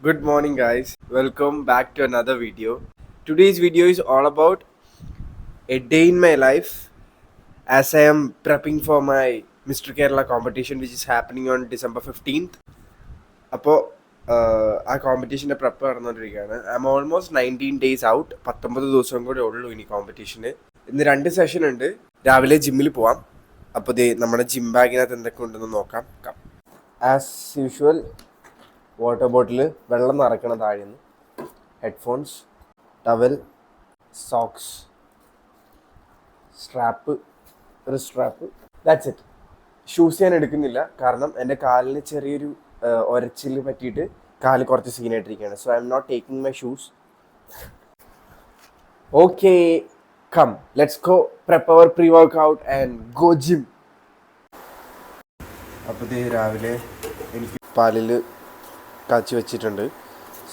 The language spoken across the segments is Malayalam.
Good morning, guys. Welcome back to another video. Today's video is all about a day in my life as I am prepping for my Mr. Kerala competition, which is happening on December 15th. അപ്പോൾ ആ കോമ്പറ്റീഷൻ്റെ പ്രെപ്പ് നടന്നുകൊണ്ടിരിക്കുകയാണ്. I M almost 19 days out. 19 ദിവസം കൂടെ ഉള്ളൂ ഇനി കോമ്പറ്റീഷന്. ഇന്ന് 2 സെഷൻ ഉണ്ട്. രാവിലെ ജിമ്മിൽ പോവാം. അപ്പോൾ നമ്മുടെ ജിം ബാഗിനകത്ത് എന്തൊക്കെ ഉണ്ടെന്ന് നോക്കാം. ആസ് യൂഷ്വൽ വാട്ടർ ബോട്ടിൽ, വെള്ളം നിറയ്ക്കണം താഴേന്ന്, headphones, towel, socks, strap, wrist strap, that's it. Shoes ഞാൻ എടുക്കുന്നില്ല, കാരണം എൻ്റെ കാലിന് ചെറിയൊരു ഒരച്ചിൽ പറ്റിയിട്ട് കാല് കുറച്ച് സീനായിട്ടിരിക്കുകയാണ്. So I'm not taking my shoes. Okay, come let's go prep our pre workout and go gym. അപ്പോൾ രാവിലെ എനിക്ക് പാലിൽ കാച്ചി വെച്ചിട്ടുണ്ട്.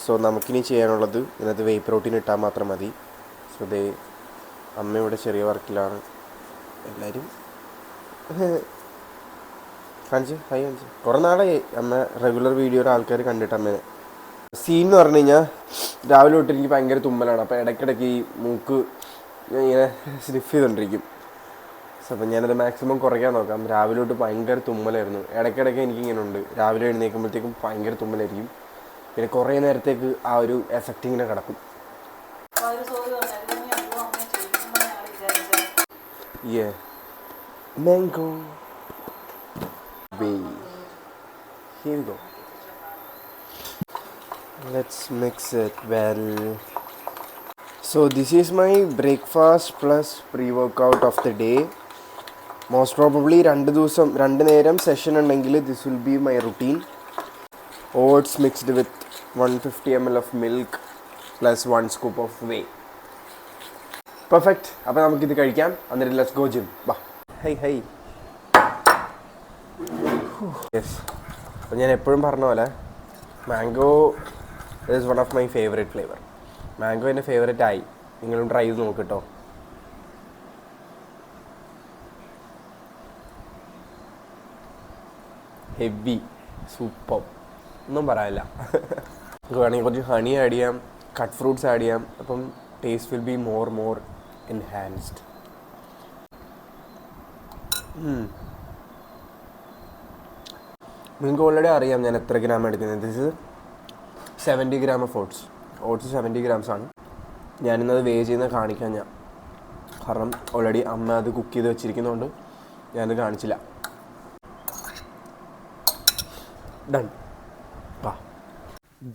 സോ നമുക്കിനി ചെയ്യാനുള്ളത് ഇതിനകത്ത് വേ പ്രോട്ടീൻ ഇട്ടാൽ മാത്രം മതി. സോ അമ്മ ഇവിടെ ചെറിയ വർക്കിലാണ്. എല്ലാവരും കാണിച്ച് ഹൈ കാണിച്ച്. കുറേ നാളായി അമ്മ റെഗുലർ വീഡിയോയുടെ ആൾക്കാർ കണ്ടിട്ട് അമ്മേനെ. സീൻ എന്ന് പറഞ്ഞു കഴിഞ്ഞാൽ രാവിലെ തൊട്ട് എനിക്ക് ഭയങ്കര തുമ്മലാണ്. അപ്പോൾ ഇടയ്ക്കിടയ്ക്ക് ഈ മൂക്ക് ഇങ്ങനെ സ്നിഫ് ചെയ്തുകൊണ്ടിരിക്കും. സോ അപ്പം ഞാനത് മാക്സിമം കുറയ്ക്കാൻ നോക്കാം. രാവിലെ തൊട്ട് ഭയങ്കര തുമ്മലായിരുന്നു. ഇടയ്ക്കിടയ്ക്ക് എനിക്കിങ്ങനെ ഉണ്ട്. രാവിലെ എഴുന്നേൽക്കുമ്പോഴത്തേക്കും ഭയങ്കര തുമ്മലായിരിക്കും. പിന്നെ കുറേ നേരത്തേക്ക് ആ ഒരു എഫക്റ്റ് ഇങ്ങനെ കിടക്കും. Mango here we go. Let's mix it well. So this is my breakfast plus pre-workout of the day. Most probably 2 നേരം സെഷൻ ഉണ്ടെങ്കിൽ this will be my routine. Oats mixed with 150 ml of milk plus 1 scoop of whey. Perfect. അപ്പോൾ നമുക്കിത് കഴിക്കാം. എന്നിട്ട് ലെറ്റ്സ് ഗോ ജിം. ബാ. High yes. അപ്പോൾ ഞാൻ എപ്പോഴും പറഞ്ഞ പോലെ mango is one of my favourite flavour. Mango എൻ്റെ ഫേവറേറ്റ് ആയി. നിങ്ങളും ട്രൈ ചെയ്ത് നോക്കിട്ടോ. ഹെവി, സൂപ്പർ, ഒന്നും പറയാനില്ല. നമുക്ക് വേണമെങ്കിൽ കുറച്ച് ഹണി ആഡ് ചെയ്യാം, കട്ട് ഫ്രൂട്ട്സ് ആഡ് ചെയ്യാം. അപ്പം taste will be more enhanced. നിങ്ങൾക്ക് ഓൾറെഡി അറിയാം ഞാൻ എത്ര ഗ്രാം എടുക്കുന്നത്. This is 70 gram of oats 70 grams ആണ്. ഞാനിന്നത് വേ ചെയ്യുന്ന കാണിക്കാൻ കാരണം ഓൾറെഡി അമ്മ അത് കുക്ക് ചെയ്ത് വെച്ചിരിക്കുന്നതുകൊണ്ട് ഞാനത് കാണിച്ചില്ല. ഡൺ.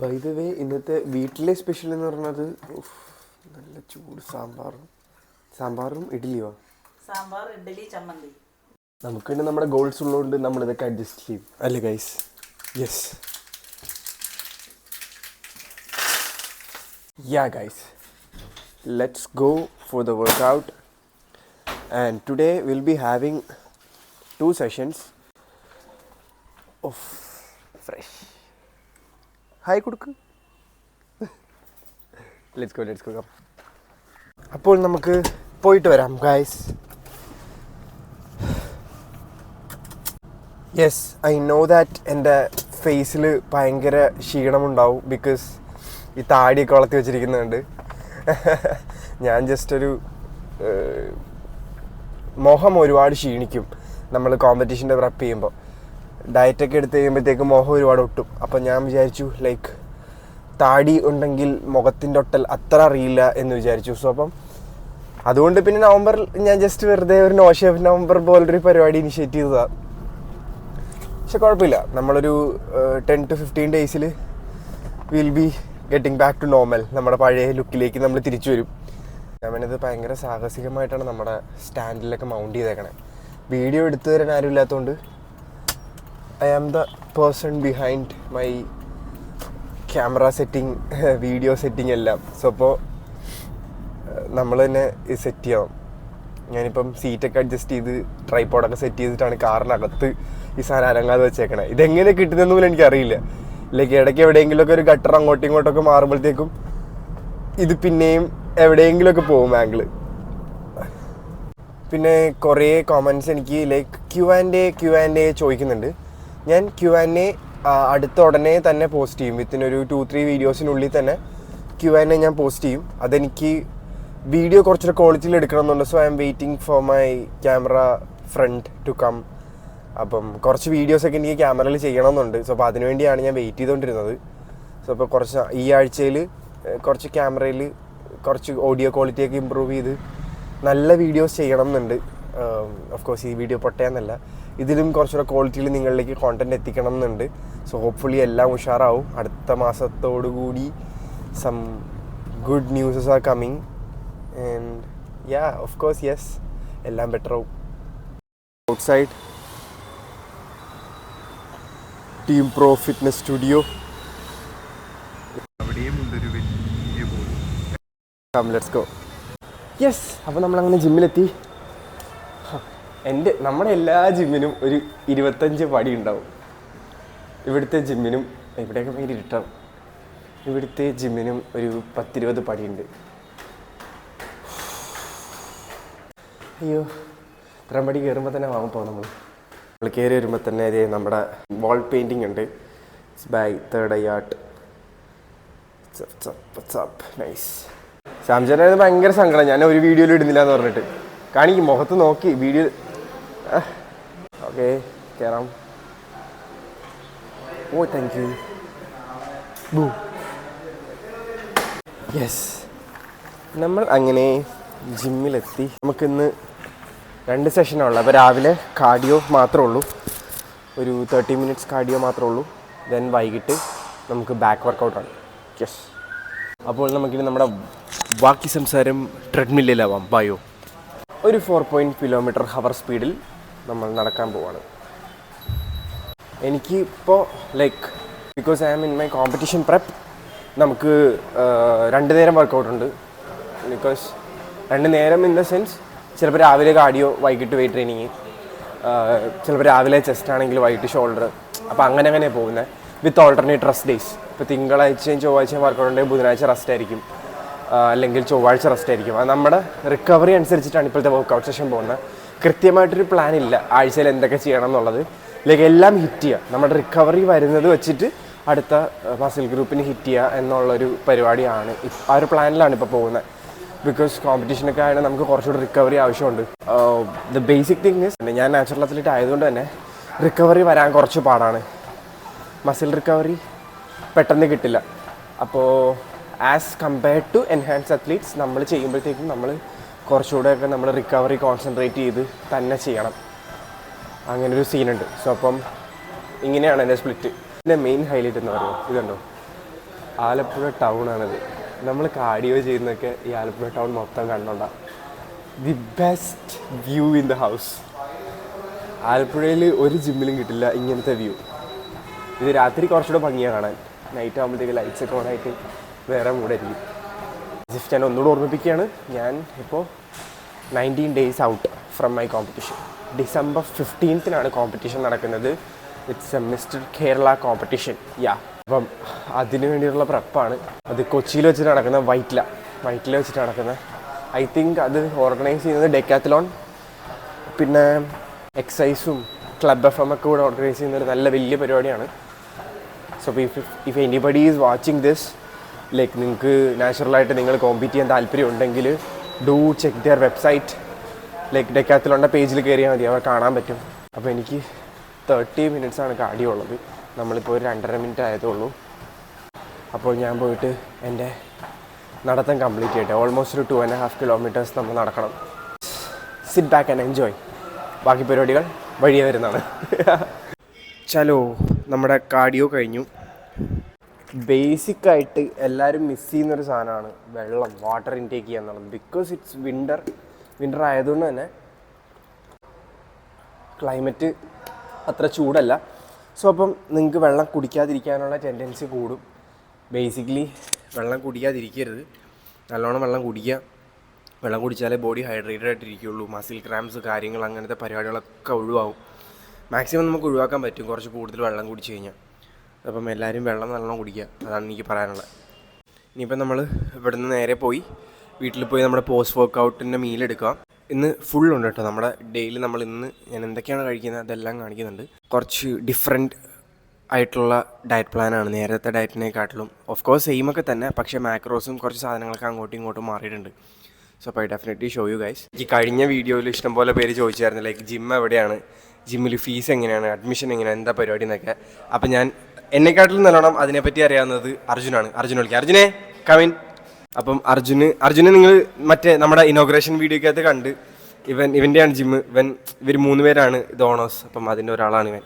ബൈ ദ വേ, ഇന്നത്തെ വീട്ടിലെ സ്പെഷ്യൽ എന്ന് പറഞ്ഞത് നല്ല ചൂട് സാമ്പാറും ഇഡ്ഡലിയോ. സാമ്പാർ, ഇഡ്ഡലി, ചമ്മന്തി. നമുക്ക് തന്നെ നമ്മുടെ ഗോൾസ് ഉള്ളതുകൊണ്ട് നമ്മളിതൊക്കെ അഡ്ജസ്റ്റ് ചെയ്യും അല്ലേ guys? Yes. Yeah guys, let's go for the workout. And today we'll be having 2 sessions of fresh. Hi കൊടുക്ക്. Let's go. അപ്പോൾ നമുക്ക് പോയിട്ട് വരാം guys. Yes, I know that എൻ്റെ ഫേസിൽ ഭയങ്കര ക്ഷീണമുണ്ടാവും. ബിക്കോസ് ഈ താടിയൊക്കെ വളർത്തി വെച്ചിരിക്കുന്നുണ്ട്. ഞാൻ ജസ്റ്റ് ഒരു മുഖം ഒരുപാട് ക്ഷീണിക്കും നമ്മൾ കോമ്പറ്റീഷൻ്റെ പ്രെപ്പ് ചെയ്യുമ്പോൾ. ഡയറ്റൊക്കെ എടുത്ത് കഴിയുമ്പോഴത്തേക്കും മുഖം ഒരുപാട് ഒട്ടും. അപ്പം ഞാൻ വിചാരിച്ചു ലൈക്ക് താടി ഉണ്ടെങ്കിൽ മുഖത്തിൻ്റെ ഒട്ടൽ അത്ര അറിയില്ല എന്ന് വിചാരിച്ചു. സോ അപ്പം അതുകൊണ്ട് പിന്നെ നവംബറിൽ ഞാൻ ജസ്റ്റ് വെറുതെ ഒരു നോ ഷേവ് നവംബർ പോലൊരു പരിപാടി ഇനിഷ്യേറ്റ് ചെയ്തതാണ്. പക്ഷെ കുഴപ്പമില്ല, നമ്മളൊരു 10 to 15 days will be getting back to normal. നമ്മുടെ പഴയ ലുക്കിലേക്ക് നമ്മൾ തിരിച്ചു വരും. ഞാനിത് ഭയങ്കര സാഹസികമായിട്ടാണ് നമ്മുടെ സ്റ്റാൻഡിലൊക്കെ മൗണ്ട് ചെയ്തേക്കണേ. വീഡിയോ എടുത്തു തരാൻ ആരും ഇല്ലാത്തതുകൊണ്ട് I am the person behind my camera setting, video setting എല്ലാം. സോ അപ്പോൾ നമ്മൾ തന്നെ സെറ്റ് ചെയ്യണം. ഞാനിപ്പം സീറ്റൊക്കെ അഡ്ജസ്റ്റ് ചെയ്ത് ട്രൈപോഡൊക്കെ സെറ്റ് ചെയ്തിട്ടാണ് കാറിനകത്ത് ഈ സാധനം അനങ്ങാതെ വെച്ചേക്കണേ. ഇതെങ്ങനെ കിട്ടുന്നതെന്ന് പോലും എനിക്കറിയില്ല. ലൈക്ക് ഇടയ്ക്ക് എവിടെയെങ്കിലുമൊക്കെ ഒരു ഗട്ടർ അങ്ങോട്ടും ഇങ്ങോട്ടൊക്കെ മാറുമ്പോഴത്തേക്കും ഇത് പിന്നെയും എവിടെയെങ്കിലുമൊക്കെ പോകും ആംഗിള്. പിന്നെ കുറേ കോമൻറ്റ്സ് എനിക്ക് ലൈക്ക് ക്യു ആൻഡ് എ ചോദിക്കുന്നുണ്ട്. ഞാൻ ക്യു ആൻഡ് എ അടുത്ത ഉടനെ തന്നെ പോസ്റ്റ് ചെയ്യും. വിത്തിനൊരു 2-3 വീഡിയോസിനുള്ളിൽ തന്നെ Q&A ഞാൻ പോസ്റ്റ് ചെയ്യും. അതെനിക്ക് വീഡിയോ കുറച്ചൊരു ക്വാളിറ്റിയിൽ എടുക്കണമെന്നുണ്ട്. So I'm waiting for my camera friend to come. അപ്പം കുറച്ച് വീഡിയോസൊക്കെ എനിക്ക് ക്യാമറയിൽ ചെയ്യണമെന്നുണ്ട്. സോ അപ്പോൾ അതിനുവേണ്ടിയാണ് ഞാൻ വെയിറ്റ് ചെയ്തുകൊണ്ടിരുന്നത്. സോ അപ്പോൾ കുറച്ച് ഈ ആഴ്ചയിൽ കുറച്ച് ക്യാമറയിൽ കുറച്ച് ഓഡിയോ ക്വാളിറ്റിയൊക്കെ ഇമ്പ്രൂവ് ചെയ്ത് നല്ല വീഡിയോസ് ചെയ്യണം എന്നുണ്ട്. ഓഫ് കോഴ്സ് ഈ വീഡിയോ പൊട്ടയാന്നല്ല, ഇതിലും കുറച്ചുകൂടെ ക്വാളിറ്റിയിൽ നിങ്ങളിലേക്ക് കോണ്ടൻറ്റ് എത്തിക്കണം എന്നുണ്ട്. സോ ഹോപ്പ്ഫുള്ളി എല്ലാം ഉഷാറാവും. അടുത്ത മാസത്തോടുകൂടി some good newses are coming and yeah of course yes എല്ലാം ബെറ്റർ ആവും. Outside team pro fitness studio. അവിടെയും ഉണ്ടൊരു വലിയ ബോർഡ്. Let's go. യെസ്, അപ്പോൾ നമ്മളങ്ങനെ ജിമ്മിലെത്തി. നമ്മുടെ എല്ലാ ജിമ്മിനും ഒരു 25 പടി ഉണ്ടാവും. ഇവിടുത്തെ ജിമ്മിനും ഇവിടെയൊക്കെ ഭയങ്കര ഇരുട്ടാവും. ഇവിടുത്തെ ജിമ്മിനും ഒരു 10-20 പടിയുണ്ട്. അയ്യോ, ഇത്രയും പടി കയറുമ്പോൾ തന്നെ വാങ്ങാൻ പോകും. നമ്മൾ കയറി വരുമ്പോൾ തന്നെ അതേ നമ്മുടെ വാൾ പെയിൻറ്റിങ് ഉണ്ട്. It's by third eye art. Nice. ശ്യാംചേട്ടന് ഭയങ്കര സങ്കടം, ഞാൻ ഒരു വീഡിയോയിൽ ഇടുന്നില്ല എന്ന് പറഞ്ഞിട്ട്. കാണിക്കും, മുഖത്ത് നോക്കി വീഡിയോ. ഓക്കെ, കയറാം. ഓ താങ്ക് യു. ബൂ. യെസ്, നമ്മൾ അങ്ങനെ ജിമ്മിലെത്തി. നമുക്കിന്ന് 2 സെഷനുള്ളൂ. അപ്പോൾ രാവിലെ കാർഡിയോ മാത്രമേ ഉള്ളൂ, ഒരു 30 മിനിറ്റ്സ് കാർഡിയോ മാത്രമേ ഉള്ളൂ. ദെൻ വൈകിട്ട് നമുക്ക് ബാക്ക് വർക്കൗട്ടാണ്. യെസ്, അപ്പോൾ നമുക്കിനി നമ്മുടെ ബാക്കി സംസാരം ട്രെഡ്മില്ലിലാവാം. ബയോ ഒരു 4 km/h സ്പീഡിൽ നമ്മൾ നടക്കാൻ പോവാണ്. എനിക്ക് ഇപ്പോൾ like because I am in my competition prep, നമുക്ക് 2 നേരം വർക്കൗട്ടുണ്ട്. ബിക്കോസ് 2 നേരം ഇൻ ദ സെൻസ് ചിലപ്പോൾ രാവിലെ കാർഡിയോ, വൈകിട്ട് വെയിറ്റ് ട്രെയിനിങ്, ചിലപ്പോൾ രാവിലെ ചെസ്റ്റ് ആണെങ്കിൽ വൈകിട്ട് ഷോൾഡർ. അപ്പോൾ അങ്ങനെ പോകുന്നത് വിത്ത് ഓൾട്ടർനേറ്റ് റെസ്റ്റ് ഡേയ്സ്. ഇപ്പോൾ തിങ്കളാഴ്ചയും ചൊവ്വാഴ്ചയും വർക്കൗട്ട് ഉണ്ടെങ്കിൽ ബുധനാഴ്ച റെസ്റ്റ് ആയിരിക്കും, അല്ലെങ്കിൽ ചൊവ്വാഴ്ച റെസ്റ്റ് ആയിരിക്കും. അത് നമ്മുടെ റിക്കവറി അനുസരിച്ചിട്ടാണ് ഇപ്പോഴത്തെ വർക്കൗട്ട് സെഷൻ പോകുന്നത്. കൃത്യമായിട്ടൊരു പ്ലാൻ ഇല്ല ആഴ്ചയിൽ എന്തൊക്കെ ചെയ്യണം എന്നുള്ളത്. ലൈക്ക് എല്ലാം ഹിറ്റ് ചെയ്യുക, നമ്മുടെ റിക്കവറി വരുന്നത് വെച്ചിട്ട് അടുത്ത മസിൽ ഗ്രൂപ്പിന് ഹിറ്റ് ചെയ്യുക എന്നുള്ളൊരു പരിപാടിയാണ്. ആ ഒരു പ്ലാനിലാണ് ഇപ്പോൾ പോകുന്നത്. ബിക്കോസ് കോമ്പറ്റീഷനൊക്കെ ആയതുകൊണ്ട് നമുക്ക് കുറച്ചുകൂടി റിക്കവറി ആവശ്യമുണ്ട്. ദ ബേസിക് തിങ് ഇസ്, ഞാൻ നാച്ചുറൽ അത്ലറ്റ് ആയതുകൊണ്ട് തന്നെ റിക്കവറി വരാൻ കുറച്ച് പാടാണ്. മസിൽ റിക്കവറി പെട്ടെന്ന് കിട്ടില്ല. അപ്പോൾ as compared to enhance athletes നമ്മൾ ചെയ്യുമ്പോഴത്തേക്കും നമ്മൾ കുറച്ചുകൂടെയൊക്കെ നമ്മൾ റിക്കവറി കോൺസെൻട്രേറ്റ് ചെയ്ത് തന്നെ ചെയ്യണം. അങ്ങനൊരു സീനുണ്ട്. സോ അപ്പം ഇങ്ങനെയാണ് എൻ്റെ സ്പ്ലിറ്റ്. എൻ്റെ മെയിൻ ഹൈലൈറ്റ് എന്ന് പറയുന്നത് ഇതുണ്ടോ, ആലപ്പുഴ ടൗണാണിത്. നമ്മൾ കാർഡിയോ ചെയ്യുന്നതൊക്കെ ഈ ആലപ്പുഴ ടൗൺ മൊത്തം കണ്ടോണ്ടാണ്. The best view in the house. ആലപ്പുഴയിൽ ഒരു ജിമ്മിലും കിട്ടില്ല ഇങ്ങനത്തെ വ്യൂ. ഇത് രാത്രി കുറച്ചുകൂടെ ഭംഗിയാണ് കാണാൻ. നൈറ്റ് ആകുമ്പോഴത്തേക്ക് ലൈറ്റ്സ് ഒക്കെ ഓണായിട്ട് വേറെ മൂടായിരിക്കും. ജസ്റ്റ് ഞാൻ ഒന്നുകൂടെ ഓർമ്മിപ്പിക്കുകയാണ്, ഞാൻ ഇപ്പോൾ 19 days out from my competition. December 15th competition നടക്കുന്നത്. It's a mister Kerala competition. Yeah, അപ്പം അതിന് വേണ്ടിയിട്ടുള്ള പ്രപ്പാണ്. അത് കൊച്ചിയിൽ വെച്ചിട്ട് നടക്കുന്ന വൈറ്റില വെച്ചിട്ട് നടക്കുന്നത്. ഐ തിങ്ക് അത് ഓർഗനൈസ് ചെയ്യുന്നത് ഡെക്കാത്തലോൺ, പിന്നെ എക്സൈസും ക്ലബ് FM ഒക്കെ കൂടെ ഓർഗനൈസ് ചെയ്യുന്ന ഒരു നല്ല വലിയ പരിപാടിയാണ്. So if anybody is watching this, like നിങ്ങൾക്ക് നാച്ചുറലായിട്ട് നിങ്ങൾ കോമ്പീറ്റ് ചെയ്യാൻ താല്പര്യം ഉണ്ടെങ്കിൽ do check their website. Like ഡെക്കാത്തലോണിൻ്റെ പേജിൽ കയറിയാൽ മതി, അവർ കാണാൻ പറ്റും. അപ്പോൾ എനിക്ക് 30 minutes കാർഡിയോ ഉള്ളത്. നമ്മളിപ്പോൾ ഒരു 2.5 minute ആയതേ ഉള്ളൂ. അപ്പോൾ ഞാൻ പോയിട്ട് എൻ്റെ നടത്തം കംപ്ലീറ്റ് ചെയ്യട്ടെ. ഓൾമോസ്റ്റ് ഒരു 2.5 kilometers നമ്മൾ നടക്കണം. Sit back and enjoy. ബാക്കി പരിപാടികൾ വഴിയേ വരുന്നതാണ്. ചലോ, നമ്മുടെ കാർഡിയോ കഴിഞ്ഞു. ബേസിക്കായിട്ട് എല്ലാവരും മിസ് ചെയ്യുന്നൊരു സാധനമാണ് വെള്ളം, വാട്ടർ ഇൻടേക്ക് ചെയ്യുക എന്നുള്ളത്. ബിക്കോസ് ഇറ്റ്സ് വിൻ്റർ ആയതുകൊണ്ട് തന്നെ ക്ലൈമറ്റ് അത്ര ചൂടല്ല. സോ അപ്പം നിങ്ങൾക്ക് വെള്ളം കുടിക്കാതിരിക്കാനുള്ള ടെൻഡൻസി കൂടും. ബേസിക്കലി വെള്ളം കുടിക്കാതിരിക്കരുത്, നല്ലോണം വെള്ളം കുടിക്കുക. വെള്ളം കുടിച്ചാലേ ബോഡി ഹൈഡ്രേറ്റഡ് ആയിട്ടിരിക്കുകയുള്ളൂ. മസിൽ ക്രാംസ് കാര്യങ്ങൾ അങ്ങനത്തെ പരിപാടികളൊക്കെ ഒഴിവാകും. മാക്സിമം നമുക്ക് ഒഴിവാക്കാൻ പറ്റും കുറച്ച് കൂടുതൽ വെള്ളം കുടിച്ച് കഴിഞ്ഞാൽ. അപ്പം എല്ലാവരും വെള്ളം നല്ലോണം കുടിക്കുക, അതാണ് എനിക്ക് പറയാനുള്ളത്. ഇനിയിപ്പം നമ്മൾ ഇവിടെ നിന്ന് നേരെ പോയി വീട്ടിൽ പോയി നമ്മുടെ പോസ്റ്റ് വർക്കൗട്ടിൻ്റെ മീൽ എടുക്കുക. ഇന്ന് ഫുള്ളുണ്ട് കേട്ടോ നമ്മുടെ ഡെയിലി. നമ്മൾ ഇന്ന് ഞാൻ എന്തൊക്കെയാണ് കഴിക്കുന്നത് അതെല്ലാം കാണിക്കുന്നുണ്ട്. കുറച്ച് ഡിഫറെൻറ്റ് ആയിട്ടുള്ള ഡയറ്റ് പ്ലാനാണ്. നേരത്തെ ഡയറ്റിനെക്കാട്ടിലും ഓഫ് കോഴ്സ് സെയിം ഒക്കെ തന്നെ, പക്ഷേ മാക്രോസും കുറച്ച് സാധനങ്ങളൊക്കെ അങ്ങോട്ടും ഇങ്ങോട്ടും മാറിയിട്ടുണ്ട്. സോ അപ്പോൾ I definitely show you guys. ഈ കഴിഞ്ഞ വീഡിയോയിൽ ഇഷ്ടംപോലെ പേര് ചോദിച്ചായിരുന്നു ലൈക്ക് ജിം എവിടെയാണ്, ജിമ്മിൽ ഫീസ് എങ്ങനെയാണ്, അഡ്മിഷൻ എങ്ങനെയാണ്, എന്താ പരിപാടി എന്നൊക്കെ. അപ്പം ഞാൻ എന്നെക്കാട്ടിലും നല്ലോണം അതിനെപ്പറ്റി അറിയാവുന്നത് അർജുനാണ്. അർജുൻ വിളിക്കുക, അർജുനെ കമിൻ. അപ്പം അർജുനെ നിങ്ങൾ മറ്റേ നമ്മുടെ ഇനോഗ്രേഷൻ വീഡിയോക്കകത്ത് കണ്ട്, ഇവൻ്റെയാണ് ജിമ്മ്. ഇവർ 3 പേരാണ് ഇത് ഓണേഴ്സ്. അപ്പം അതിൻ്റെ ഒരാളാണ് ഇവൻ.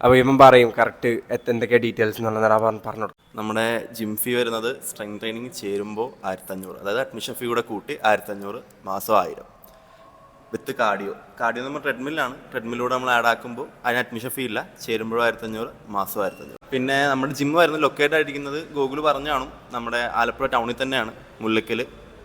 അപ്പോൾ ഇവൻ പറയും കറക്റ്റ് എന്തൊക്കെയാണ് ഡീറ്റെയിൽസ് എന്നുള്ളതാണ് പറഞ്ഞു. നമ്മുടെ ജിം ഫീ വരുന്നത് സ്ട്രെങ്ത് ട്രെയിനിങ് ചേരുമ്പോൾ 1500, അതായത് അഡ്മിഷൻ ഫീ കൂടെ കൂട്ടി 1500, മാസം 1000 വിത്ത് കാർഡിയോ നമ്മൾ ട്രെഡ്മില്ലൂടെ നമ്മൾ ആഡ് ആക്കുമ്പോൾ അതിന് അഡ്മിഷൻ ഫീ ഇല്ല, ചേരുമ്പോഴും 1500, മാസം 1500. പിന്നെ നമ്മുടെ ജിം വരുന്നത് ലൊക്കേറ്റ് ആയിരിക്കുന്നത് ഗൂഗിൾ പറഞ്ഞാണ് നമ്മുടെ ആലപ്പുഴ ടൗണിൽ തന്നെയാണ്, Mullakkal,